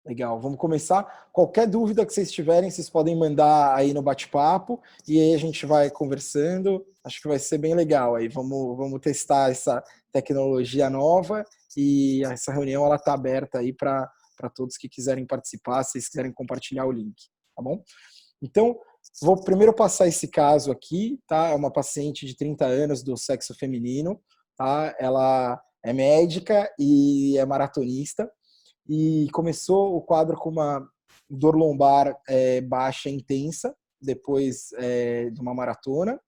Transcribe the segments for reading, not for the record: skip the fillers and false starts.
Legal, vamos começar. Qualquer dúvida que vocês tiverem, vocês podem mandar aí no bate-papo e aí a gente vai conversando. Acho que vai ser bem legal aí. Vamos testar essa tecnologia nova e essa reunião ela está aberta aí para todos que quiserem participar, se vocês quiserem compartilhar o link, tá bom? Então, vou primeiro passar esse caso aqui, tá? É uma paciente de 30 anos do sexo feminino, tá? Ela é médica e é maratonista. E começou o quadro com uma dor lombar baixa intensa, depois de uma maratona,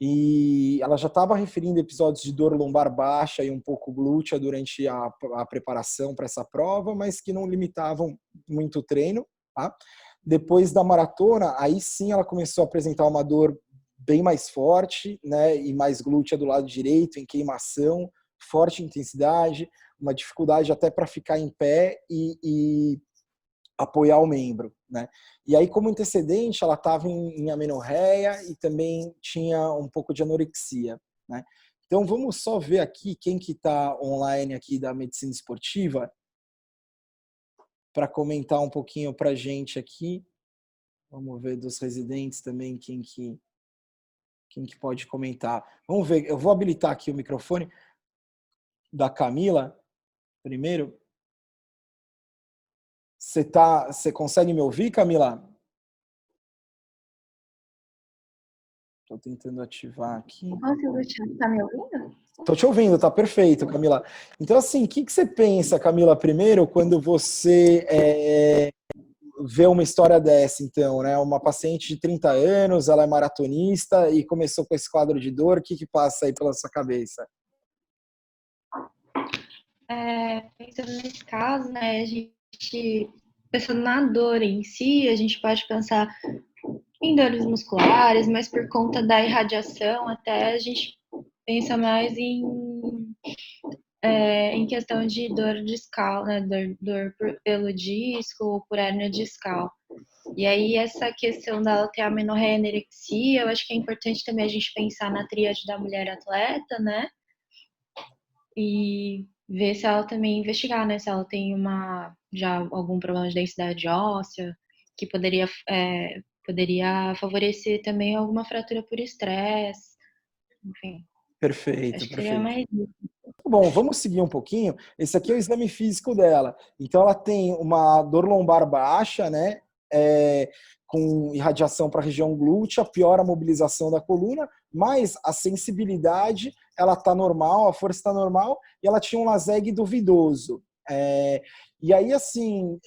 e ela já estava referindo episódios de dor lombar baixa e um pouco glútea durante a preparação para essa prova, mas que não limitavam muito o treino, tá? Depois da maratona, aí sim ela começou a apresentar uma dor bem mais forte, né, e mais glútea do lado direito, em queimação, forte intensidade, uma dificuldade até para ficar em pé e apoiar o membro, né? E aí, como antecedente, ela estava em amenorreia e também tinha um pouco de anorexia, né? Então, vamos só ver aqui quem que está online aqui da medicina esportiva para comentar um pouquinho para a gente aqui. Vamos ver dos residentes também quem que pode comentar. Vamos ver, eu vou habilitar aqui o microfone da Camila primeiro. Você consegue me ouvir, Camila? Estou tentando ativar aqui. Você está me ouvindo? Estou te ouvindo, tá perfeito, Camila. Então, assim, o que você pensa, Camila, primeiro, quando você vê uma história dessa, então, né? Uma paciente de 30 anos, ela é maratonista e começou com esse quadro de dor, o que passa aí pela sua cabeça? Pensando nesse caso, né, a gente, pensando na dor em si, a gente pode pensar em dores musculares, mas por conta da irradiação, até a gente pensa mais em questão de dor discal, né, dor pelo disco ou por hérnia discal. E aí, essa questão dela ter amenorreia e anorexia, eu acho que é importante também a gente pensar na tríade da mulher atleta, né? E ver se ela também investigar, né? Se ela tem já algum problema de densidade óssea, que poderia favorecer também alguma fratura por estresse. Enfim, Perfeito, acho que seria perfeito. mais isso. Bom, vamos seguir um pouquinho. Esse aqui é o exame físico dela. Então, ela tem uma dor lombar baixa, né? Com irradiação para a região glútea, piora a mobilização da coluna, mas a sensibilidade ela está normal, a força está normal, e ela tinha um laseg duvidoso. E aí, assim,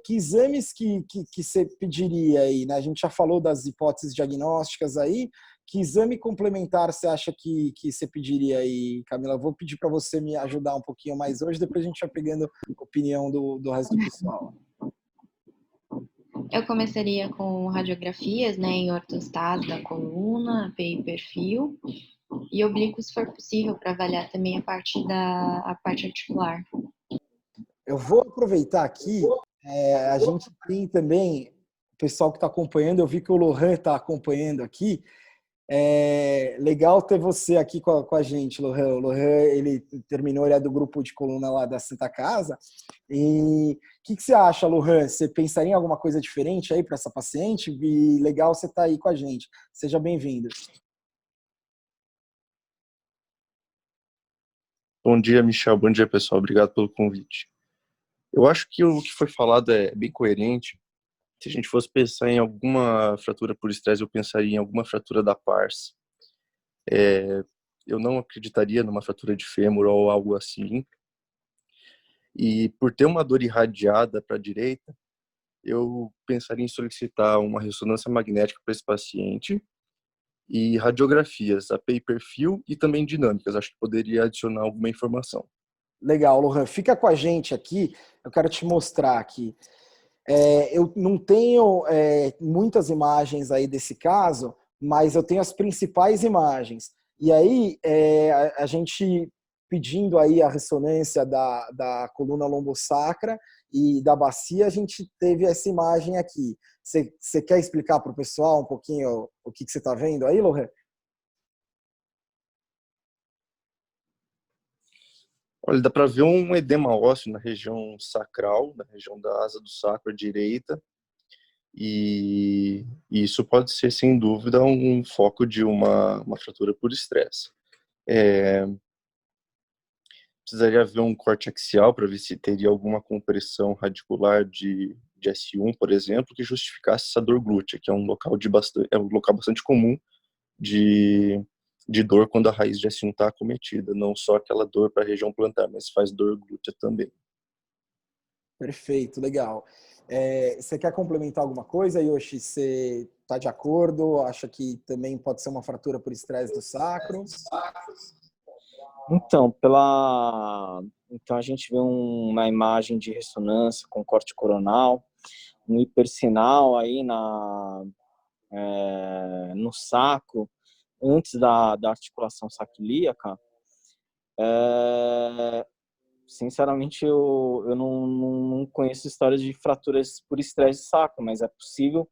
que exames que você pediria aí, né? A gente já falou das hipóteses diagnósticas aí. Que exame complementar você acha que você pediria aí, Camila? Vou pedir para você me ajudar um pouquinho mais hoje, depois a gente vai pegando a opinião do resto do pessoal. Eu começaria com radiografias, né, em ortostase da coluna, API e perfil, e oblíquo, se for possível, para avaliar também a parte articular. Eu vou aproveitar aqui, a gente tem também o pessoal que está acompanhando, eu vi que o Lohan está acompanhando aqui. Legal ter você aqui com a gente, Lohan. O Lohan, ele terminou, ele é do grupo de coluna lá da Santa Casa. E o que você acha, Lohan? Você pensaria em alguma coisa diferente aí para essa paciente? E legal você estar aí com a gente. Seja bem-vindo. Bom dia, Michel. Bom dia, pessoal. Obrigado pelo convite. Eu acho que o que foi falado é bem coerente. Se a gente fosse pensar em alguma fratura por estresse, eu pensaria em alguma fratura da pars. Eu não acreditaria numa fratura de fêmur ou algo assim. E por ter uma dor irradiada para a direita, eu pensaria em solicitar uma ressonância magnética para esse paciente e radiografias, API e perfil e também dinâmicas. Acho que poderia adicionar alguma informação. Legal, Lohan. Fica com a gente aqui. Eu quero te mostrar aqui. Eu não tenho muitas imagens aí desse caso, mas eu tenho as principais imagens. E aí, a gente pedindo aí a ressonância da coluna lombosacra e da bacia, a gente teve essa imagem aqui. Você quer explicar para o pessoal um pouquinho o que você está vendo aí, Lohan? Olha, dá para ver um edema ósseo na região sacral, na região da asa do sacro direita, e isso pode ser, sem dúvida, um foco de uma fratura por estresse. Precisaria ver um corte axial para ver se teria alguma compressão radicular de S1, por exemplo, que justificasse essa dor glútea, que é um local, um local bastante comum de dor quando a raiz de S1 está acometida. Não só aquela dor para a região plantar, mas faz dor glútea também. Perfeito, legal. Você quer complementar alguma coisa, Yoshi? Você está de acordo? Acha que também pode ser uma fratura por estresse do sacro? Então, então a gente vê uma imagem de ressonância com corte coronal, um hipersinal aí no sacro, antes da articulação sacilíaca. Sinceramente, eu não conheço histórias de fraturas por estresse de sacro, mas é possível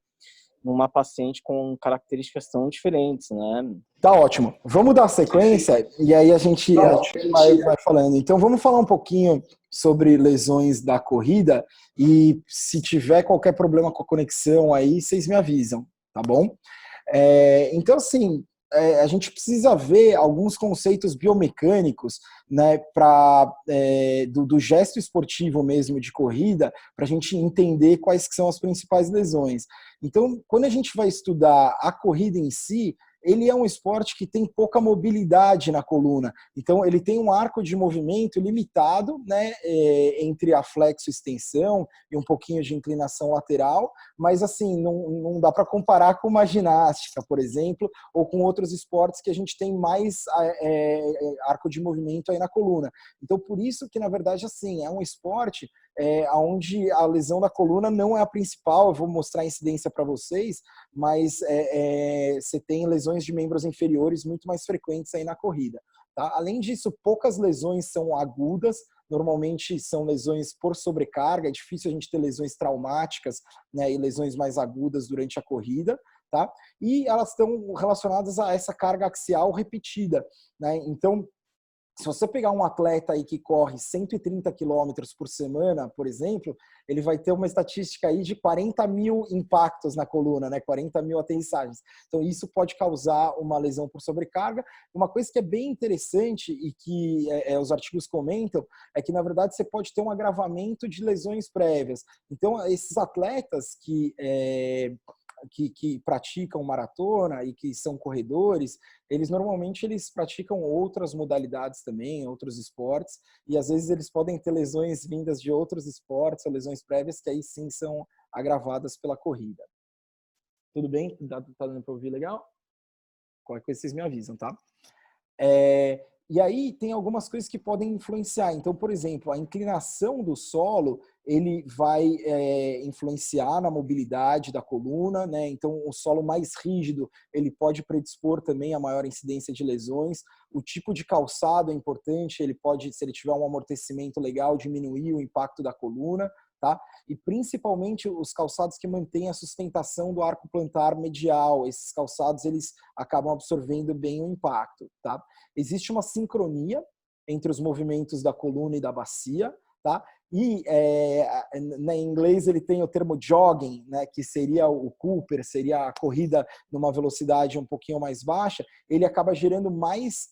numa paciente com características tão diferentes, né? Tá ótimo. Vamos dar sequência e aí a gente vai falando. Então vamos falar um pouquinho sobre lesões da corrida e se tiver qualquer problema com a conexão aí, vocês me avisam, tá bom? Então assim, a gente precisa ver alguns conceitos biomecânicos, né, do gesto esportivo mesmo de corrida, para a gente entender quais que são as principais lesões. Então, quando a gente vai estudar a corrida em si, ele é um esporte que tem pouca mobilidade na coluna. Então, ele tem um arco de movimento limitado, né, entre a flexo-extensão e um pouquinho de inclinação lateral, mas assim, não dá para comparar com uma ginástica, por exemplo, ou com outros esportes que a gente tem mais arco de movimento aí na coluna. Então, por isso que, na verdade, assim, é um esporte onde a lesão da coluna não é a principal. Eu vou mostrar a incidência para vocês, mas você tem lesões de membros inferiores muito mais frequentes aí na corrida. Tá? Além disso, poucas lesões são agudas, normalmente são lesões por sobrecarga, é difícil a gente ter lesões traumáticas, né, e lesões mais agudas durante a corrida, tá? E elas estão relacionadas a essa carga axial repetida, né? Então, se você pegar um atleta aí que corre 130 quilômetros por semana, por exemplo, ele vai ter uma estatística aí de 40 mil impactos na coluna, né? 40 mil aterrissagens. Então, isso pode causar uma lesão por sobrecarga. Uma coisa que é bem interessante e que os artigos comentam é que, na verdade, você pode ter um agravamento de lesões prévias. Então, esses atletas que praticam maratona e que são corredores, eles normalmente praticam outras modalidades também, outros esportes, e às vezes eles podem ter lesões vindas de outros esportes ou lesões prévias que aí sim são agravadas pela corrida. Tudo bem? Tá dando para ouvir legal? Qualquer coisa vocês me avisam, tá? E aí tem algumas coisas que podem influenciar. Então, por exemplo, a inclinação do solo, ele vai influenciar na mobilidade da coluna, né? Então, o solo mais rígido, ele pode predispor também a maior incidência de lesões. O tipo de calçado é importante, ele pode, se ele tiver um amortecimento legal, diminuir o impacto da coluna, tá? E principalmente os calçados que mantêm a sustentação do arco plantar medial. Esses calçados, eles acabam absorvendo bem o impacto, tá? Existe uma sincronia entre os movimentos da coluna e da bacia, tá? E em inglês ele tem o termo jogging, né, que seria o Cooper, seria a corrida numa velocidade um pouquinho mais baixa. Ele acaba gerando mais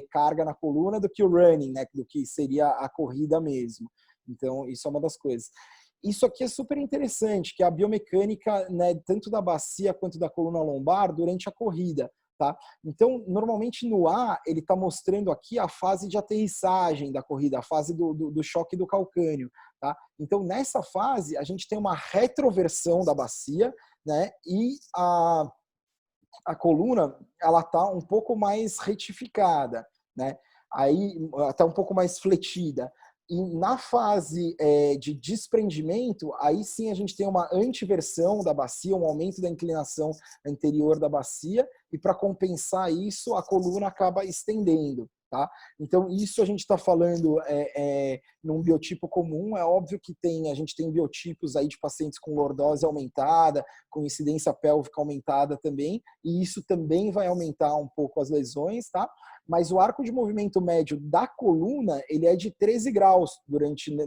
carga na coluna do que o running, né, do que seria a corrida mesmo. Então, isso é uma das coisas. Isso aqui é super interessante, que é a biomecânica, né, tanto da bacia quanto da coluna lombar durante a corrida. Tá? Então, normalmente no A, ele está mostrando aqui a fase de aterrissagem da corrida, a fase do choque do calcânio. Tá? Então, nessa fase, a gente tem uma retroversão da bacia, né? E a coluna ela está um pouco mais retificada, né? Aí está um pouco mais fletida. E na fase de desprendimento, aí sim a gente tem uma antiversão da bacia, um aumento da inclinação anterior da bacia, e para compensar isso, a coluna acaba estendendo. tá? Então, isso a gente está falando num biotipo comum. É óbvio que a gente tem biotipos aí de pacientes com lordose aumentada, com incidência pélvica aumentada também, e isso também vai aumentar um pouco as lesões, tá? Mas o arco de movimento médio da coluna, ele é de 13 graus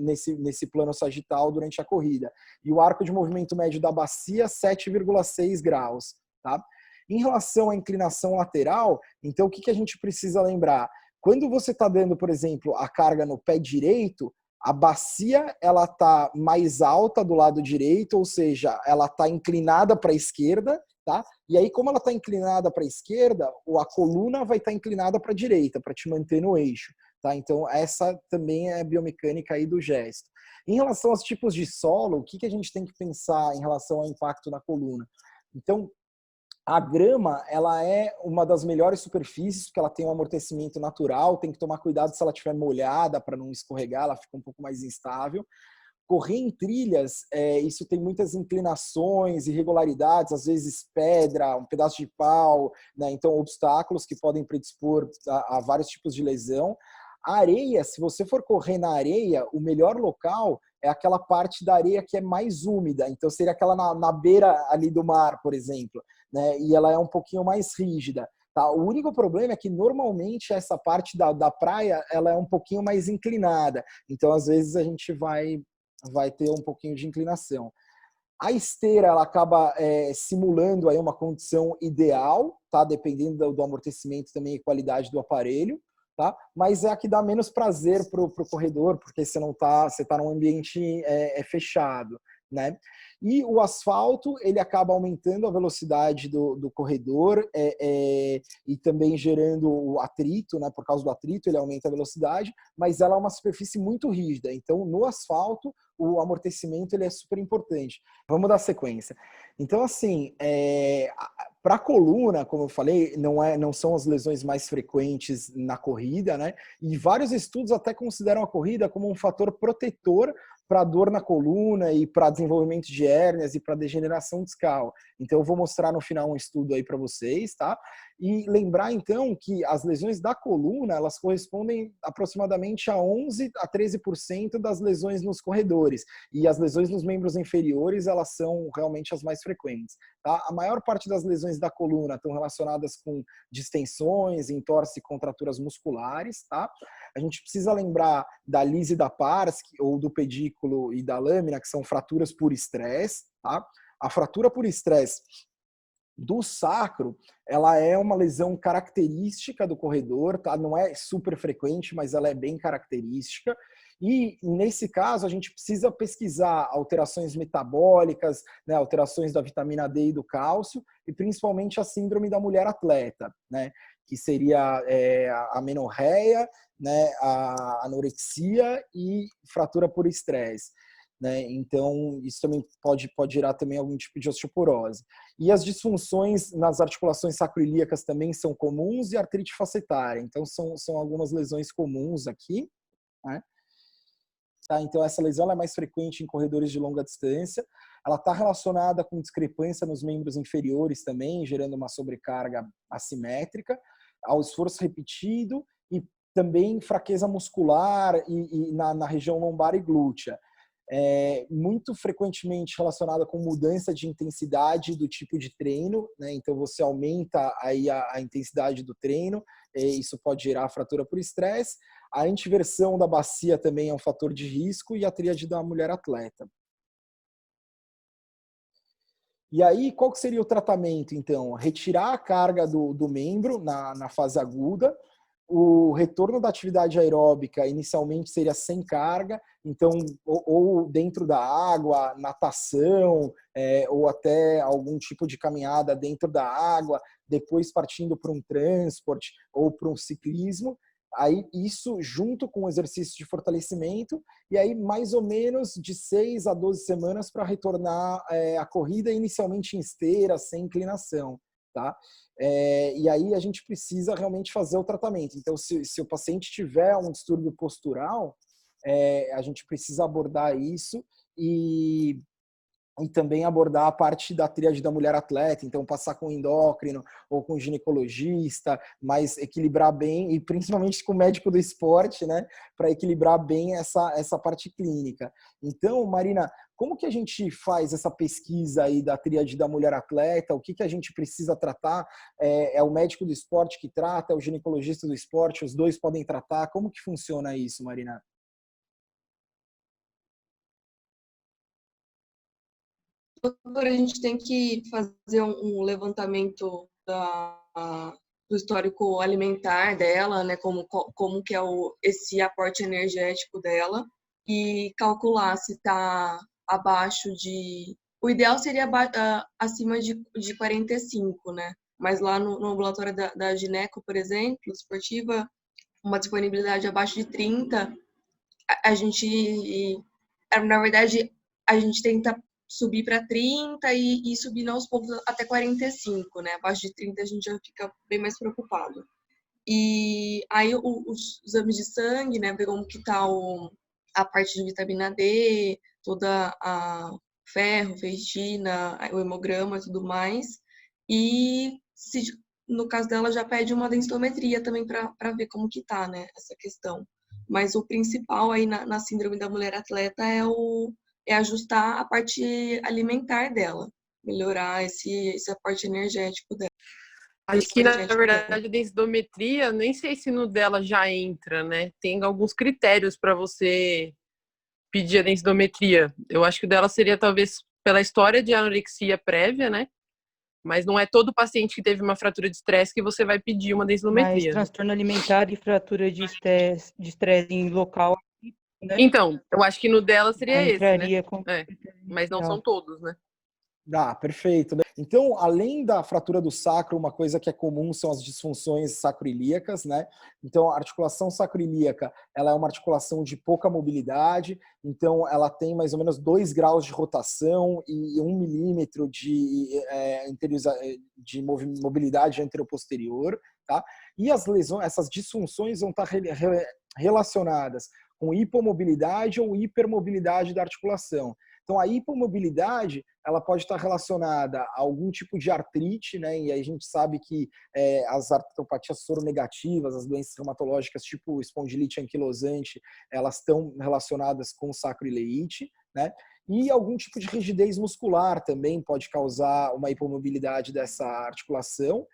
nesse plano sagital durante a corrida. E o arco de movimento médio da bacia, 7,6 graus, tá? Em relação à inclinação lateral, então o que a gente precisa lembrar? Quando você está dando, por exemplo, a carga no pé direito, a bacia ela está mais alta do lado direito, ou seja, ela está inclinada para a esquerda, tá? E aí, como ela está inclinada para a esquerda, a coluna vai estar inclinada para a direita, para te manter no eixo, tá? Então, essa também é a biomecânica aí do gesto. Em relação aos tipos de solo, o que a gente tem que pensar em relação ao impacto na coluna? Então, a grama, ela é uma das melhores superfícies, porque ela tem um amortecimento natural, tem que tomar cuidado se ela estiver molhada para não escorregar, ela fica um pouco mais instável. Correr em trilhas, isso tem muitas inclinações, irregularidades, às vezes pedra, um pedaço de pau, né? Então obstáculos que podem predispor a vários tipos de lesão. A areia, se você for correr na areia, o melhor local é aquela parte da areia que é mais úmida, então seria aquela na beira ali do mar, por exemplo, né? E ela é um pouquinho mais rígida. Tá? O único problema é que normalmente essa parte da praia ela é um pouquinho mais inclinada, então às vezes a gente vai ter um pouquinho de inclinação. A esteira ela acaba simulando aí uma condição ideal, tá? Dependendo do amortecimento também e qualidade do aparelho, tá? Mas é a que dá menos prazer pro corredor, porque você está num ambiente fechado, né? E o asfalto ele acaba aumentando a velocidade do corredor e também gerando o atrito, né? Por causa do atrito ele aumenta a velocidade, mas ela é uma superfície muito rígida. Então no asfalto o amortecimento ele é super importante. Vamos dar sequência. Então assim, para a coluna, como eu falei, não são as lesões mais frequentes na corrida, né? E vários estudos até consideram a corrida como um fator protetor para dor na coluna e para desenvolvimento de hérnias e para degeneração discal. Então eu vou mostrar no final um estudo aí para vocês, tá? E lembrar então que as lesões da coluna, elas correspondem aproximadamente a 11 a 13% das lesões nos corredores. E as lesões nos membros inferiores, elas são realmente as mais frequentes, tá? A maior parte das lesões da coluna estão relacionadas com distensões, entorse e contraturas musculares, tá? A gente precisa lembrar da lise da pars, ou do pedículo e da lâmina, que são fraturas por estresse, tá? A fratura por estresse do sacro, ela é uma lesão característica do corredor, tá? Não é super frequente, mas ela é bem característica. E nesse caso a gente precisa pesquisar alterações metabólicas, né, alterações da vitamina D e do cálcio, e principalmente a síndrome da mulher atleta, né, que seria a amenorreia, né, a anorexia e fratura por estresse. Né? Então, isso também pode gerar também algum tipo de osteoporose. E as disfunções nas articulações sacroiliacas também são comuns, e artrite facetária. Então, são algumas lesões comuns aqui, né? Tá? Então, essa lesão é mais frequente em corredores de longa distância. Ela está relacionada com discrepância nos membros inferiores também, gerando uma sobrecarga assimétrica, ao esforço repetido e também fraqueza muscular e na região lombar e glútea. Muito frequentemente relacionada com mudança de intensidade do tipo de treino, né? Então você aumenta aí a intensidade do treino, isso pode gerar fratura por estresse. A antiversão da bacia também é um fator de risco, e a tríade da mulher atleta. E aí, qual que seria o tratamento, então? Retirar a carga do membro na fase aguda. O retorno da atividade aeróbica inicialmente seria sem carga, então ou dentro da água, natação, ou até algum tipo de caminhada dentro da água, depois partindo para um transporte ou para um ciclismo. Aí isso junto com o exercício de fortalecimento, e aí mais ou menos de 6 a 12 semanas para retornar a corrida, inicialmente em esteira, sem inclinação. Tá? E aí a gente precisa realmente fazer o tratamento. Então, se o paciente tiver um distúrbio postural, a gente precisa abordar isso e e também abordar a parte da tríade da mulher atleta, então passar com endócrino ou com ginecologista, mas equilibrar bem, e principalmente com o médico do esporte, né, para equilibrar bem essa parte clínica. Então, Marina, como que a gente faz essa pesquisa aí da tríade da mulher atleta? O que a gente precisa tratar? É o médico do esporte que trata, é o ginecologista do esporte, os dois podem tratar? Como que funciona isso, Marina? Agora a gente tem que fazer um levantamento do histórico alimentar dela, né, como que é esse aporte energético dela, e calcular se está abaixo de... O ideal seria acima de 45, né? Mas lá no ambulatório da gineco, por exemplo, esportiva, uma disponibilidade abaixo de 30, a gente, na verdade, a gente tenta subir para 30 e subir aos poucos até 45, né? Abaixo de 30 a gente já fica bem mais preocupado. E aí os exames de sangue, né? Ver como que tá a parte de vitamina D, toda a ferro, ferritina, o hemograma e tudo mais. E no caso dela já pede uma densitometria também para ver como que tá, né? Essa questão. Mas o principal aí na síndrome da mulher atleta é ajustar a parte alimentar dela, melhorar esse aporte energético dela. Acho que, na verdade, a densitometria, nem sei se no dela já entra, né? Tem alguns critérios para você pedir a densitometria. Eu acho que o dela seria, talvez, pela história de anorexia prévia, né? Mas não é todo paciente que teve uma fratura de estresse que você vai pedir uma densitometria. Mas transtorno alimentar e fratura de estresse em local, né? Então, eu acho que no dela seria esse, né? Com... Mas não são todos, né? Perfeito. Então, além da fratura do sacro, uma coisa que é comum são as disfunções sacroiliacas, né? Então, a articulação sacroiliaca, ela é uma articulação de pouca mobilidade, então ela tem mais ou menos 2 graus de rotação e 1 milímetro de mobilidade anteroposterior, tá? E as lesões, essas disfunções vão estar relacionadas com hipomobilidade ou hipermobilidade da articulação. Então, a hipomobilidade, ela pode estar relacionada a algum tipo de artrite, né? E aí a gente sabe que as artropatias soronegativas, as doenças reumatológicas, tipo espondilite anquilosante, elas estão relacionadas com sacroileite, né? E algum tipo de rigidez muscular também pode causar uma hipomobilidade dessa articulação.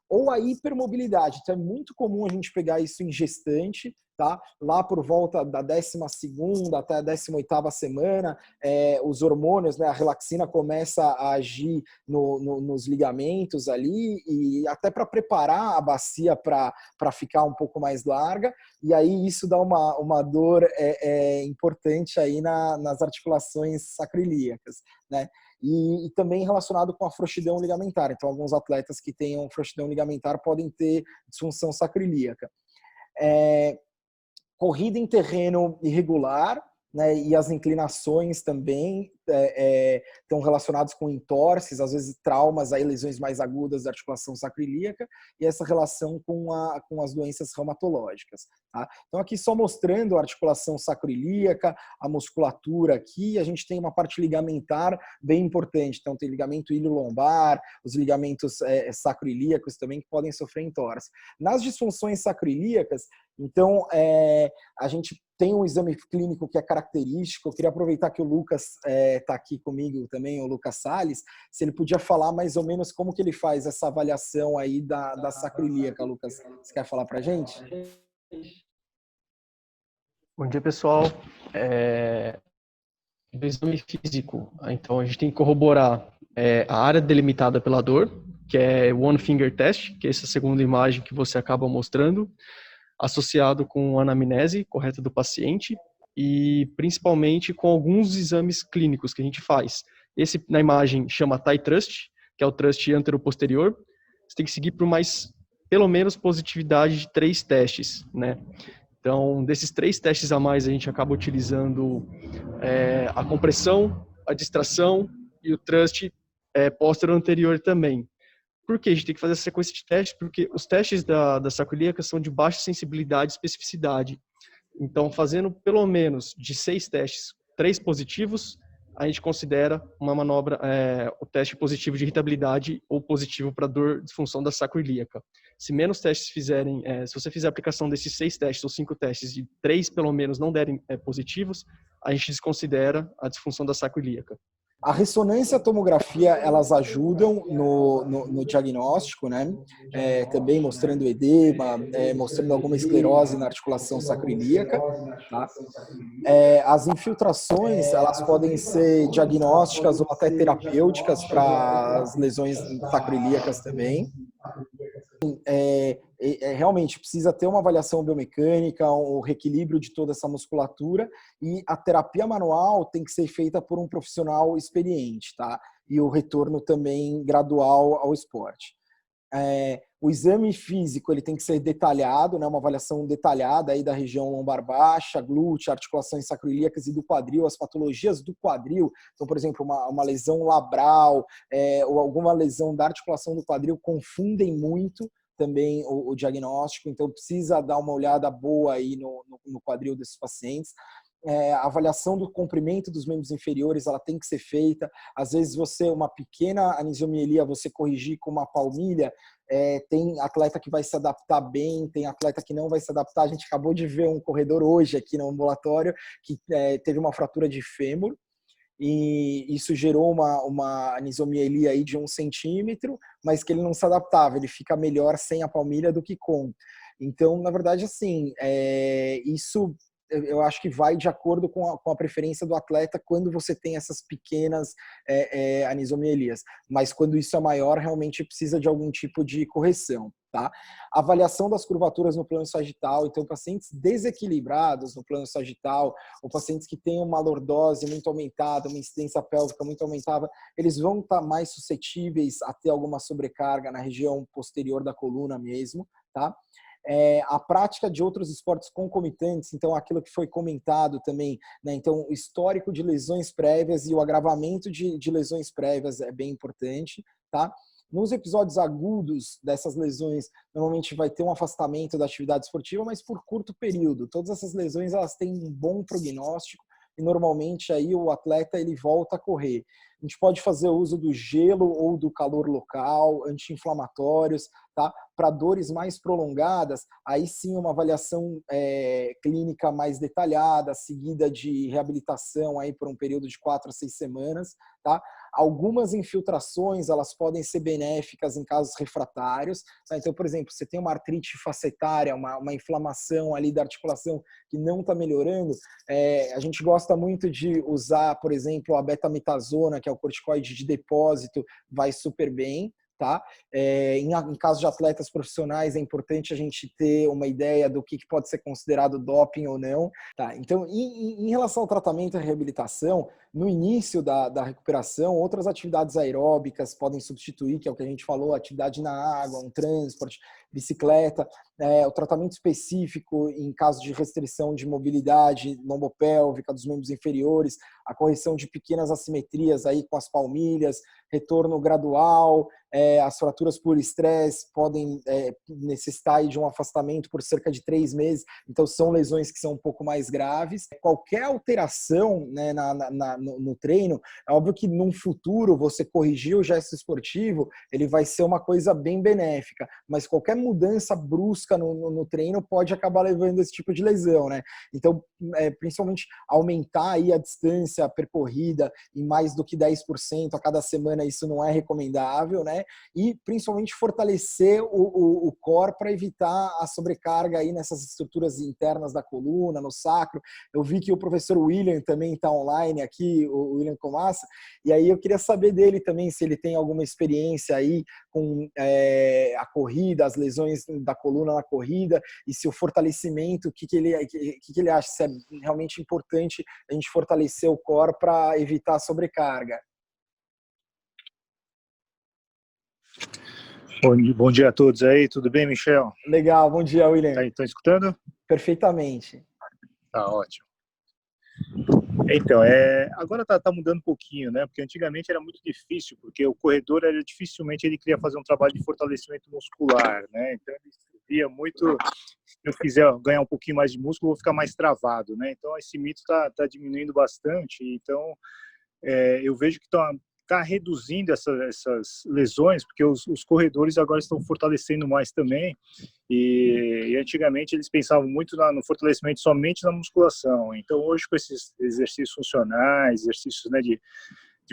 Ou a hipermobilidade. Então, é muito comum a gente pegar isso em gestante, tá? Lá por volta da 12ª até a 18ª semana, os hormônios, né, a relaxina começa a agir nos ligamentos ali, e até para preparar a bacia para ficar um pouco mais larga, e aí isso dá uma dor importante aí nas articulações sacroiliacas, né? E também relacionado com a frouxidão ligamentar. Então, alguns atletas que tenham frouxidão ligamentar podem ter disfunção sacroiliaca. Corrida em terreno irregular, né, e as inclinações também estão relacionados com entorses, às vezes traumas, aí, lesões mais agudas da articulação sacroiliaca, e essa relação com as doenças reumatológicas. Tá? Então, aqui só mostrando a articulação sacroiliaca, a musculatura aqui, a gente tem uma parte ligamentar bem importante. Então, tem ligamento ilho-lombar, os ligamentos sacroiliacos também que podem sofrer entorse. Nas disfunções sacroiliacas, então, a gente tem um exame clínico que é característico. Eu queria aproveitar que o Lucas está aqui comigo também, o Lucas Salles, se ele podia falar mais ou menos como que ele faz essa avaliação aí da sacroiliaca. Lucas, você quer falar para a gente? Bom dia, pessoal. Do exame físico, então a gente tem que corroborar a área delimitada pela dor, que é One Finger Test, que é essa segunda imagem que você acaba mostrando, associado com a anamnese correta do paciente e principalmente com alguns exames clínicos que a gente faz. Esse na imagem chama Thigh Thrust, que é o thrust anteroposterior. Você tem que seguir por pelo menos positividade de 3 testes, né? Então, desses 3 testes a mais, a gente acaba utilizando a compressão, a distração e o thrust póstero anterior também. Por que a gente tem que fazer essa sequência de testes? Porque os testes da sacroiliaca são de baixa sensibilidade e especificidade. Então, fazendo pelo menos de 6 testes, 3 positivos, a gente considera uma manobra, o teste positivo de irritabilidade ou positivo para dor disfunção da sacroiliaca. Se menos testes fizerem, se você fizer a aplicação desses 6 testes ou 5 testes e 3 pelo menos não derem positivos, a gente desconsidera a disfunção da sacroiliaca. A ressonância e a tomografia, elas ajudam no diagnóstico, né? Também mostrando edema, mostrando alguma esclerose na articulação sacroiliaca, tá? As infiltrações, elas podem ser diagnósticas ou até terapêuticas para as lesões sacroiliacas também. Realmente precisa ter uma avaliação biomecânica, o reequilíbrio de toda essa musculatura, e a terapia manual tem que ser feita por um profissional experiente, tá? E o retorno também gradual ao esporte. O exame físico ele tem que ser detalhado, né? Uma avaliação detalhada aí da região lombar baixa, glútea, articulações sacroiliacas e do quadril, as patologias do quadril. Então, por exemplo, uma lesão labral ou alguma lesão da articulação do quadril confundem muito também o diagnóstico, então precisa dar uma olhada boa aí no quadril desses pacientes. A avaliação do comprimento dos membros inferiores, ela tem que ser feita. Às vezes uma pequena anisomielia, você corrigir com uma palmilha, tem atleta que vai se adaptar bem, tem atleta que não vai se adaptar. A gente acabou de ver um corredor hoje aqui no ambulatório que teve uma fratura de fêmur, e isso gerou uma anisomielia aí de 1 centímetro, mas que ele não se adaptava, ele fica melhor sem a palmilha do que com. Então, na verdade, assim, isso eu acho que vai de acordo com a preferência do atleta quando você tem essas pequenas anisomielias. Mas quando isso é maior, realmente precisa de algum tipo de correção, tá? Avaliação das curvaturas no plano sagital. Então, pacientes desequilibrados no plano sagital, ou pacientes que têm uma lordose muito aumentada, uma incidência pélvica muito aumentada, eles vão estar mais suscetíveis a ter alguma sobrecarga na região posterior da coluna mesmo, tá? A prática de outros esportes concomitantes, então aquilo que foi comentado também, né? Então o histórico de lesões prévias e o agravamento de lesões prévias é bem importante, tá? Nos episódios agudos dessas lesões, normalmente vai ter um afastamento da atividade esportiva, mas por curto período. Todas essas lesões, elas têm um bom prognóstico e normalmente aí o atleta ele volta a correr. A gente pode fazer uso do gelo ou do calor local, anti-inflamatórios, tá? Para dores mais prolongadas, aí sim uma avaliação clínica mais detalhada, seguida de reabilitação aí por um período de 4 a 6 semanas, tá? Algumas infiltrações, elas podem ser benéficas em casos refratários, tá? Então, por exemplo, você tem uma artrite facetária, uma inflamação ali da articulação que não está melhorando, a gente gosta muito de usar, por exemplo, a betametasona, que é o corticoide de depósito, vai super bem, tá? Em caso de atletas profissionais, é importante a gente ter uma ideia do que pode ser considerado doping ou não, tá? Então, em relação ao tratamento e reabilitação, no início da recuperação, outras atividades aeróbicas podem substituir, que é o que a gente falou, atividade na água, um transporte, bicicleta, o tratamento específico em caso de restrição de mobilidade lombopélvica dos membros inferiores, a correção de pequenas assimetrias aí com as palmilhas, retorno gradual, as fraturas por estresse podem necessitar aí de um afastamento por cerca de 3 meses, então são lesões que são um pouco mais graves. Qualquer alteração, né, no treino, é óbvio que num futuro você corrigir o gesto esportivo, ele vai ser uma coisa bem benéfica, mas qualquer mudança brusca no treino pode acabar levando esse tipo de lesão, né? Então, principalmente aumentar aí a distância percorrida em mais do que 10% a cada semana, isso não é recomendável, né? E principalmente fortalecer o core para evitar a sobrecarga aí nessas estruturas internas da coluna, no sacro. Eu vi que o professor William também está online aqui, o William Comassa, e aí eu queria saber dele também se ele tem alguma experiência aí com a corrida, as lesões da coluna na corrida, e se o fortalecimento, o que ele acha, se é realmente importante a gente fortalecer o core para evitar a sobrecarga. Bom dia a todos aí, tudo bem, Michel? Legal, bom dia, William. Estão escutando? Perfeitamente. Tá ótimo. Então, agora tá mudando um pouquinho, né? Porque antigamente era muito difícil, porque o corredor dificilmente ele queria fazer um trabalho de fortalecimento muscular, né? Então ele via muito, se eu quiser ganhar um pouquinho mais de músculo, eu vou ficar mais travado, né? Então esse mito tá diminuindo bastante. Então eu vejo que está reduzindo essas lesões, porque os corredores agora estão fortalecendo mais também, e antigamente eles pensavam muito no fortalecimento somente na musculação. Então hoje, com esses exercícios funcionais, exercícios, né, de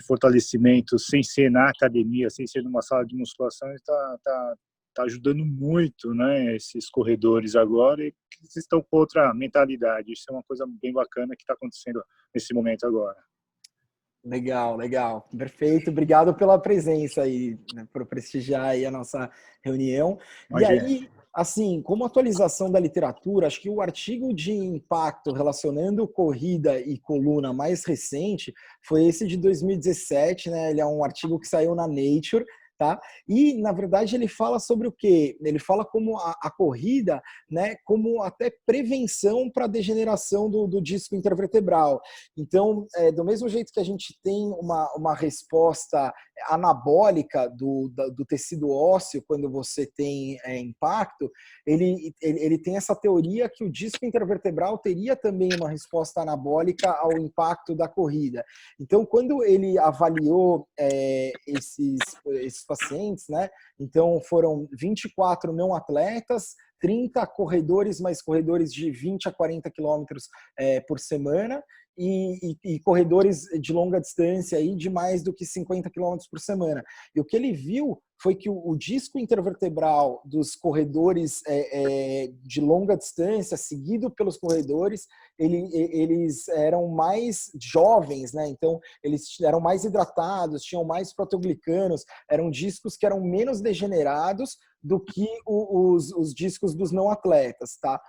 fortalecimento sem ser na academia, sem ser numa sala de musculação, está ajudando muito, né, esses corredores agora, e que eles estão com outra mentalidade. Isso é uma coisa bem bacana que está acontecendo nesse momento agora. Legal, legal. Perfeito. Obrigado pela presença aí, né, por prestigiar aí a nossa reunião. Imagina. E aí, assim, como atualização da literatura, acho que o artigo de impacto relacionando corrida e coluna mais recente foi esse de 2017, né? Ele é um artigo que saiu na Nature, tá? E, na verdade, ele fala sobre o quê? Ele fala como a corrida, né, como até prevenção para a degeneração do disco intervertebral. Então, do mesmo jeito que a gente tem uma resposta anabólica do tecido ósseo quando você tem impacto, ele tem essa teoria que o disco intervertebral teria também uma resposta anabólica ao impacto da corrida. Então, quando ele avaliou esses pacientes, né? Então foram 24 não atletas, 30 corredores, mas corredores de 20 a 40 quilômetros por semana, e corredores de longa distância aí de mais do que 50 quilômetros por semana. E o que ele viu foi que o disco intervertebral dos corredores de longa distância, seguido pelos corredores, eles eram mais jovens, né? Então, eles eram mais hidratados, tinham mais proteoglicanos, eram discos que eram menos degenerados do que os discos dos não atletas, tá?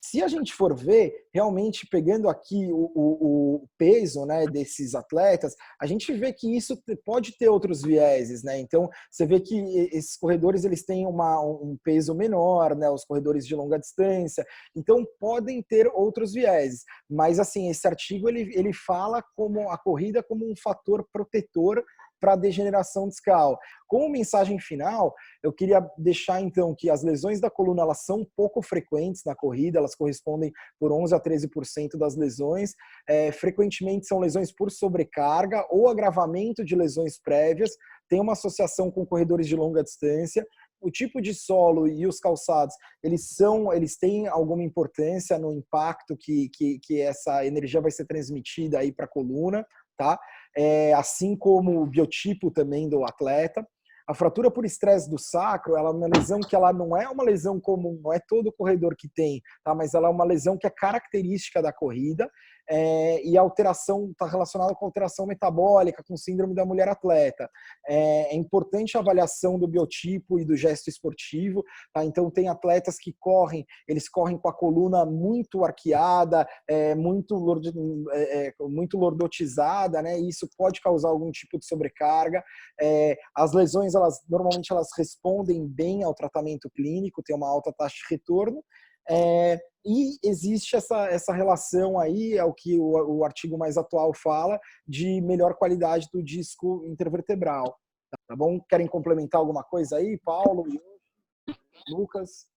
Se a gente for ver, realmente pegando aqui o peso, né, desses atletas, a gente vê que isso pode ter outros vieses, né? Então, você vê que esses corredores eles têm um peso menor, né? Os corredores de longa distância, então podem ter outros vieses. Mas, assim, esse artigo ele fala como a corrida como um fator protetor para a degeneração discal. Como mensagem final, eu queria deixar então que as lesões da coluna elas são pouco frequentes na corrida, elas correspondem por 11 a 13% das lesões. Frequentemente são lesões por sobrecarga ou agravamento de lesões prévias, tem uma associação com corredores de longa distância. O tipo de solo e os calçados, eles têm alguma importância no impacto que essa energia vai ser transmitida aí para a coluna, tá? Assim como o biotipo também do atleta. A fratura por estresse do sacro, ela é uma lesão que ela não é uma lesão comum, não é todo corredor que tem, tá? Mas ela é uma lesão que é característica da corrida, e a alteração está relacionada com alteração metabólica, com síndrome da mulher atleta. É importante a avaliação do biotipo e do gesto esportivo, tá? Então tem atletas que eles correm com a coluna muito arqueada, muito lordotizada, né? E isso pode causar algum tipo de sobrecarga. As lesões, normalmente elas respondem bem ao tratamento clínico, tem uma alta taxa de retorno, e existe essa relação aí, é o que o artigo mais atual fala, de melhor qualidade do disco intervertebral. Tá bom? Querem complementar alguma coisa aí, Paulo, Lucas?